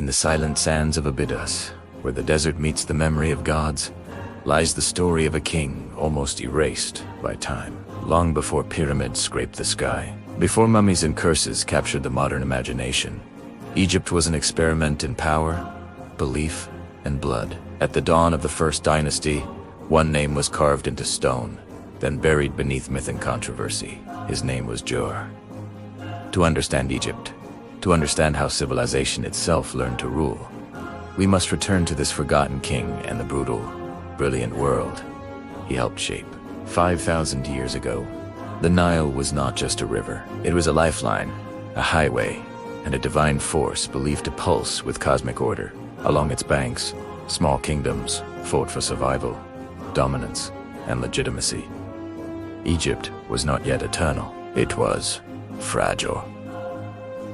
In the silent sands of Abydos, where the desert meets the memory of gods, lies the story of a king almost erased by time. Long before pyramids scraped the sky, before mummies and curses captured the modern imagination, Egypt was an experiment in power, belief, and blood. At the dawn of the First Dynasty, one name was carved into stone, then buried beneath myth and controversy. His name was Djer. To understand Egypt, to understand how civilization itself learned to rule, we must return to this forgotten king and the brutal, brilliant world he helped shape. 5,000 years ago, the Nile was not just a river. It was a lifeline, a highway, and a divine force believed to pulse with cosmic order. Along its banks, small kingdoms fought for survival, dominance, and legitimacy. Egypt was not yet eternal. It was fragile.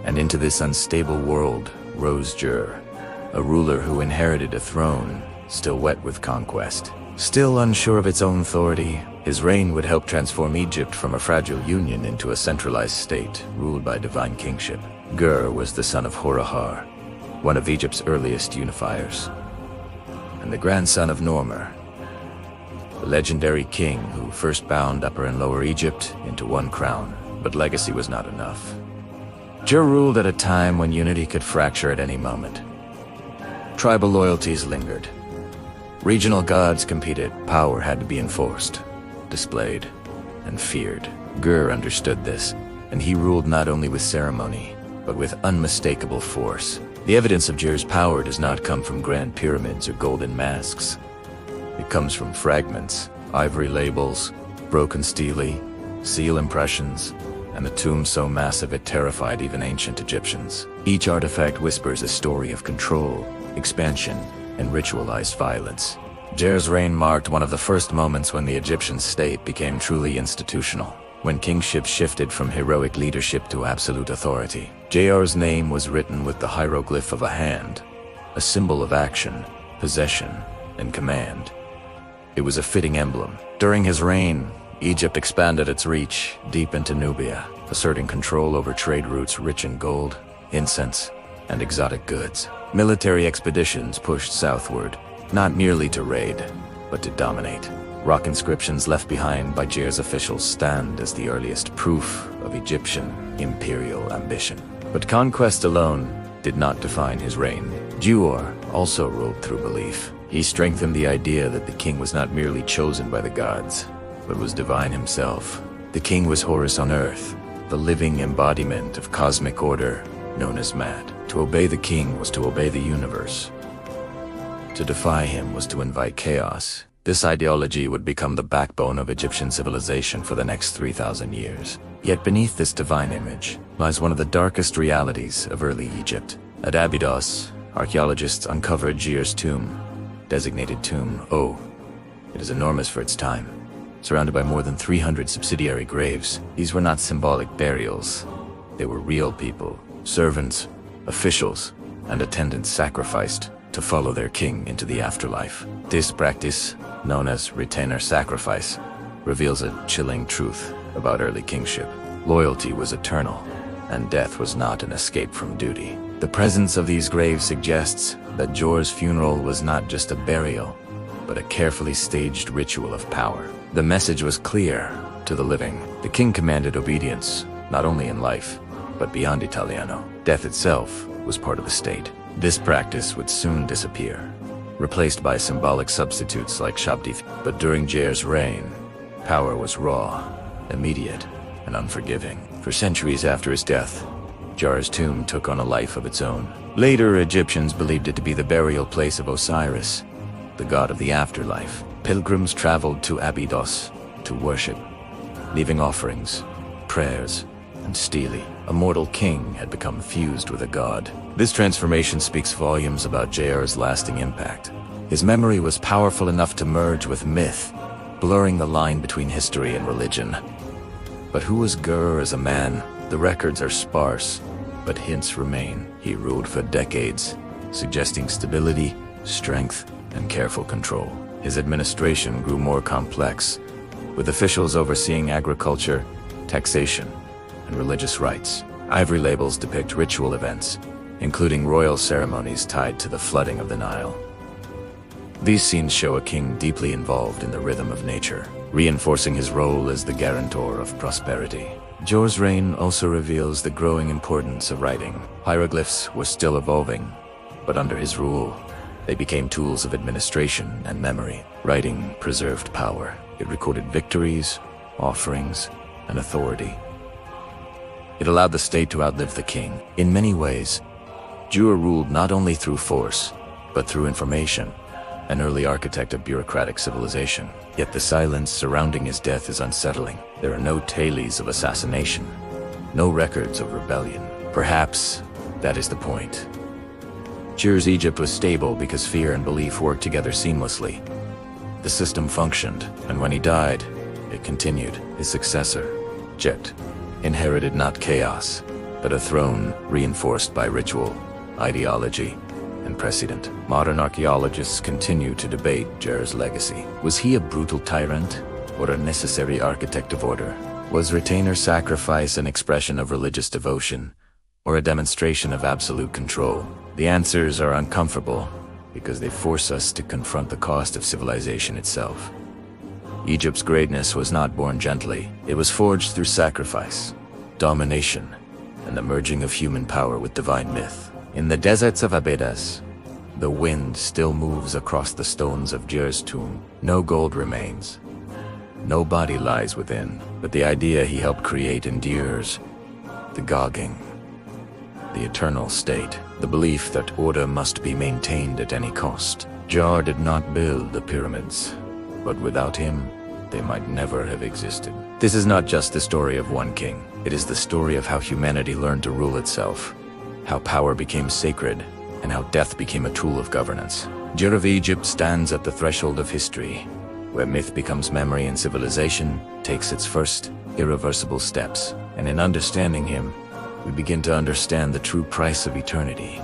And into this unstable world rose Djer, a ruler who inherited a throne still wet with conquest. Still unsure of its own authority, his reign would help transform Egypt from a fragile union into a centralized state ruled by divine kingship. Djer was the son of Horahar, one of Egypt's earliest unifiers, and the grandson of Normer, the legendary king who first bound Upper and Lower Egypt into one crown. But legacy was not enough. Djer ruled at a time when unity could fracture at any moment. Tribal loyalties lingered. Regional gods competed. Power had to be enforced, displayed, and feared. Djer understood this, and he ruled not only with ceremony, but with unmistakable force. The evidence of Djer's power does not come from grand pyramids or golden masks. It comes from fragments, ivory labels, broken stelae, seal impressions, and a tomb so massive it terrified even ancient Egyptians. Each artifact whispers a story of control, expansion, and ritualized violence. Djer's reign marked one of the first moments when the Egyptian state became truly institutional, when kingship shifted from heroic leadership to absolute authority. Djer's name was written with the hieroglyph of a hand, a symbol of action, possession, and command. It was a fitting emblem. During his reign, Egypt expanded its reach deep into Nubia, asserting control over trade routes rich in gold, incense, and exotic goods. Military expeditions pushed southward, not merely to raid, but to dominate. Rock inscriptions left behind by Djer's officials stand as the earliest proof of Egyptian imperial ambition. But conquest alone did not define his reign. Djer also ruled through belief. He strengthened the idea that the king was not merely chosen by the gods, but was divine himself. The king was Horus on earth, the living embodiment of cosmic order known as Mad. To obey the king was to obey the universe. To defy him was to invite chaos. This ideology would become the backbone of Egyptian civilization for the next 3,000 years. Yet beneath this divine image lies one of the darkest realities of early Egypt. At Abydos, archaeologists uncovered Djer's tomb, designated Tomb O. It is enormous for its time, surrounded by more than 300 subsidiary graves. These were not symbolic burials. They were real people, servants, officials, and attendants sacrificed to follow their king into the afterlife. This practice, known as retainer sacrifice, reveals a chilling truth about early kingship. Loyalty was eternal, and death was not an escape from duty. The presence of these graves suggests that Djer's funeral was not just a burial, but a carefully staged ritual of power. The message was clear to the living. The king commanded obedience, not only in life, but beyond Italiano. Death itself was part of the state. This practice would soon disappear, replaced by symbolic substitutes like shabdif. But during Djer's reign, power was raw, immediate, and unforgiving. For centuries after his death, Djer's tomb took on a life of its own. Later, Egyptians believed it to be the burial place of Osiris, the god of the afterlife. Pilgrims traveled to Abydos to worship, leaving offerings, prayers, and stelae. A mortal king had become fused with a god. This transformation speaks volumes about Djer's lasting impact. His memory was powerful enough to merge with myth, blurring the line between history and religion. But who was Djer as a man? The records are sparse, but hints remain. He ruled for decades, suggesting stability, strength, and careful control. His administration grew more complex, with officials overseeing agriculture, taxation, and religious rites. Ivory labels depict ritual events, including royal ceremonies tied to the flooding of the Nile. These scenes show a king deeply involved in the rhythm of nature, reinforcing his role as the guarantor of prosperity. Djer's reign also reveals the growing importance of writing. Hieroglyphs were still evolving, but under his rule, they became tools of administration and memory. Writing preserved power. It recorded victories, offerings, and authority. It allowed the state to outlive the king. In many ways, Djer ruled not only through force, but through information, an early architect of bureaucratic civilization. Yet the silence surrounding his death is unsettling. There are no tales of assassination, no records of rebellion. Perhaps that is the point. Djer's Egypt was stable because fear and belief worked together seamlessly. The system functioned, and when he died, it continued. His successor, Djer, inherited not chaos, but a throne reinforced by ritual, ideology, and precedent. Modern archaeologists continue to debate Djer's legacy. Was he a brutal tyrant, or a necessary architect of order? Was retainer sacrifice an expression of religious devotion, or a demonstration of absolute control? The answers are uncomfortable because they force us to confront the cost of civilization itself. Egypt's greatness was not born gently. It was forged through sacrifice, domination, and the merging of human power with divine myth. In the deserts of Abydos, the wind still moves across the stones of Djer's tomb. No gold remains. No body lies within, but the idea he helped create endures. The gogging, the eternal state, the belief that order must be maintained at any cost. Djer did not build the pyramids, but without him, they might never have existed. This is not just the story of one king. It is the story of how humanity learned to rule itself, how power became sacred, and how death became a tool of governance. Djer of Egypt stands at the threshold of history, where myth becomes memory and civilization takes its first irreversible steps. And in understanding him, we begin to understand the true price of eternity.